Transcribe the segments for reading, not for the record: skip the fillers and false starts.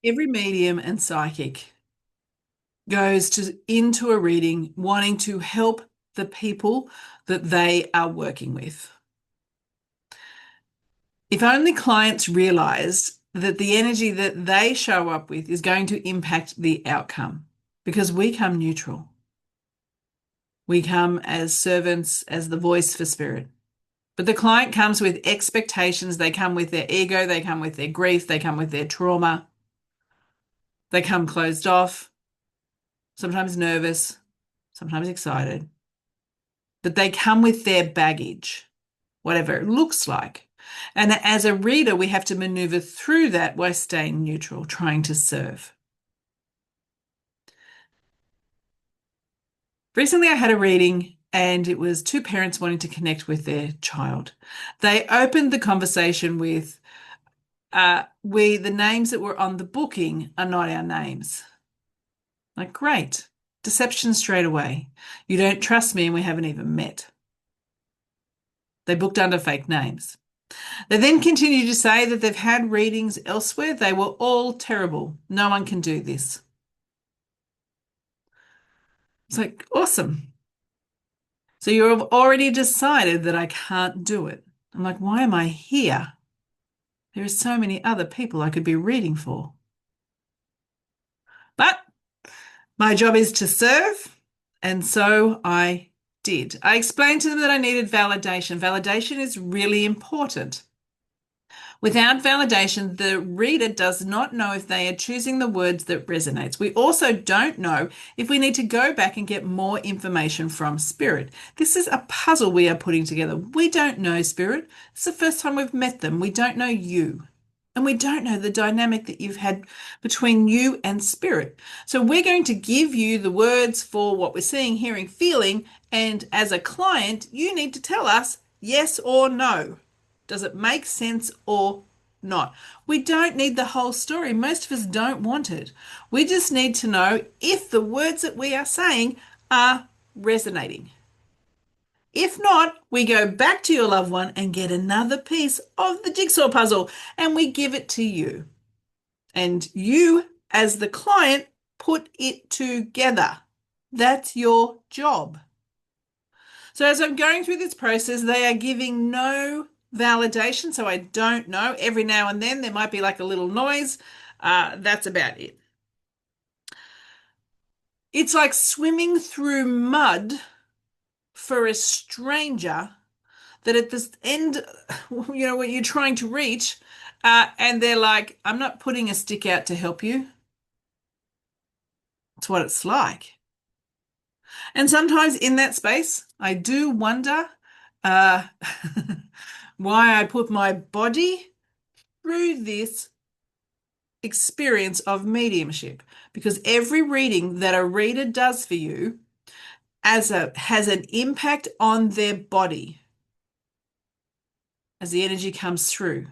Every medium and psychic goes into a reading wanting to help the people that they are working with. If only clients realized that the energy that they show up with is going to impact the outcome, because we come neutral. We come as servants, as the voice for spirit. But the client comes with expectations. They come with their ego. They come with their grief. They come with their trauma. They come closed off, sometimes nervous, sometimes excited. But they come with their baggage, whatever it looks like. And as a reader, we have to maneuver through that while staying neutral, trying to serve. Recently, I had a reading and it was two parents wanting to connect with their child. They opened the conversation with, the names that were on the booking are not our names. Like, great. Deception straight away. You don't trust me and we haven't even met. They booked under fake names. They then continued to say that they've had readings elsewhere. They were all terrible. No one can do this. It's like, awesome. So you've already decided that I can't do it. I'm like, why am I here? There are so many other people I could be reading for. But my job is to serve, and so I did. I explained to them that I needed validation. Validation is really important. Without validation, the reader does not know if they are choosing the words that resonates. We also don't know if we need to go back and get more information from Spirit. This is a puzzle we are putting together. We don't know Spirit. It's the first time we've met them. We don't know you. And we don't know the dynamic that you've had between you and Spirit. So we're going to give you the words for what we're seeing, hearing, feeling. And as a client, you need to tell us yes or no. Does it make sense or not? We don't need the whole story. Most of us don't want it. We just need to know if the words that we are saying are resonating. If not, we go back to your loved one and get another piece of the jigsaw puzzle and we give it to you. And you, as the client, put it together. That's your job. So as I'm going through this process, they are giving no validation. So I don't know. Every now and then there might be like a little noise. That's about it. It's like swimming through mud for a stranger that at the end, when you're trying to reach, and they're like, I'm not putting a stick out to help you. It's what it's like. And sometimes in that space, I do wonder uh, why I put my body through this experience of mediumship. Because every reading that a reader does for you has an impact on their body as the energy comes through.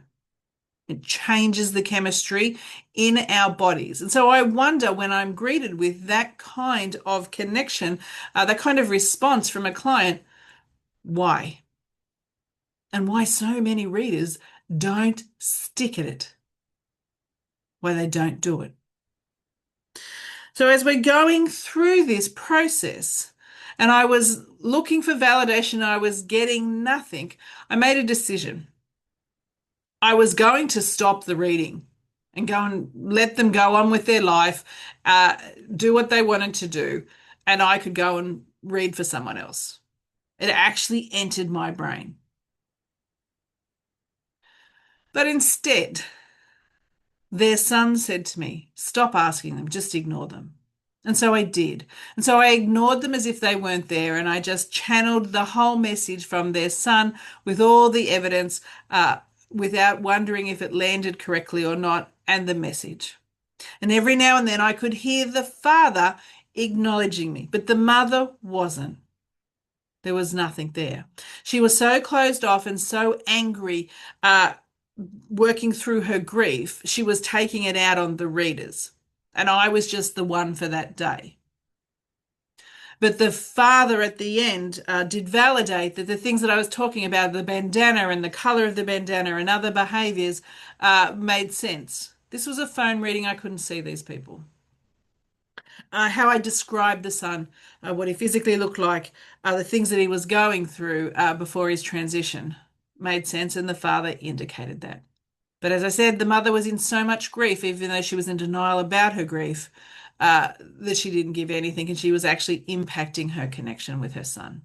It changes the chemistry in our bodies. And so I wonder when I'm greeted with that kind of connection, that kind of response from a client, why? And why so many readers don't stick at it, why they don't do it. So as we're going through this process, and I was looking for validation, I was getting nothing, I made a decision. I was going to stop the reading and go and let them go on with their life, uh, do what they wanted to do, and I could go and read for someone else. It actually entered my brain. But instead, their son said to me, stop asking them, just ignore them. And so I did. And so I ignored them as if they weren't there. And I just channeled the whole message from their son with all the evidence, without wondering if it landed correctly or not, and the message. And every now and then I could hear the father acknowledging me, but the mother wasn't. There was nothing there. She was so closed off and so angry, working through her grief, she was taking it out on the readers. And I was just the one for that day. But the father at the end did validate that the things that I was talking about, the bandana and the color of the bandana and other behaviors, made sense. This was a phone reading. I couldn't see these people. How I described the son, what he physically looked like, the things that he was going through before his transition made sense, and the father indicated that. But as I said, the mother was in so much grief, even though she was in denial about her grief, that she didn't give anything, and she was actually impacting her connection with her son.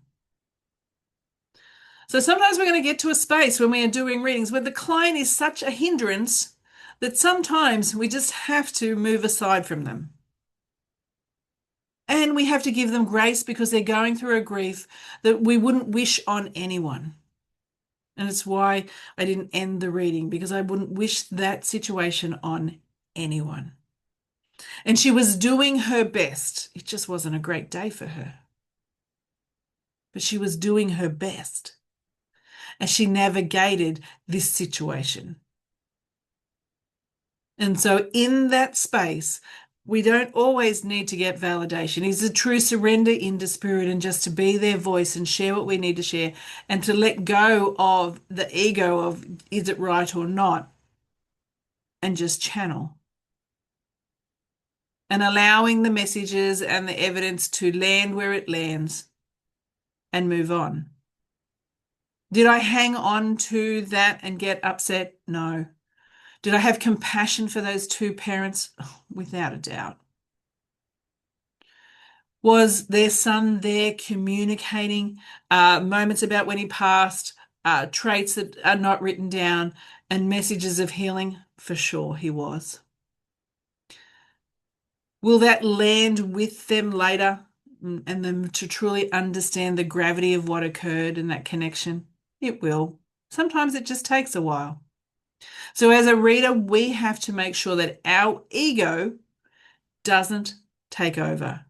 So sometimes we're going to get to a space when we are doing readings where the client is such a hindrance that sometimes we just have to move aside from them. And we have to give them grace because they're going through a grief that we wouldn't wish on anyone. And it's why I didn't end the reading, because I wouldn't wish that situation on anyone. And she was doing her best. It just wasn't a great day for her. But she was doing her best as she navigated this situation. And so in that space, we don't always need to get validation. It's a true surrender into spirit and just to be their voice and share what we need to share and to let go of the ego of is it right or not and just channel. And allowing the messages and the evidence to land where it lands and move on. Did I hang on to that and get upset? No. Did I have compassion for those two parents? Oh, without a doubt. Was their son there communicating moments about when he passed, traits that are not written down, and messages of healing? For sure, he was. Will that land with them later and them to truly understand the gravity of what occurred in that connection? It will. Sometimes it just takes a while. So as a reader, we have to make sure that our ego doesn't take over.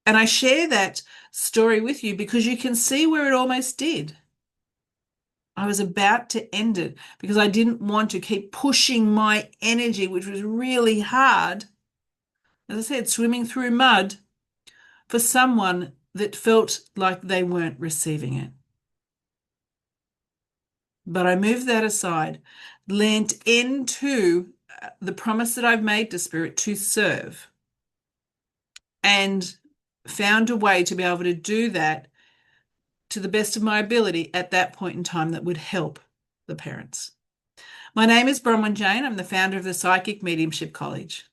And I share that story with you because you can see where it almost did. I was about to end it because I didn't want to keep pushing my energy, which was really hard. As I said, swimming through mud for someone that felt like they weren't receiving it. But I moved that aside, leaned into the promise that I've made to Spirit to serve, and found a way to be able to do that to the best of my ability at that point in time that would help the parents. My name is Bronwyn Jane. I'm the founder of the Psychic Mediumship College.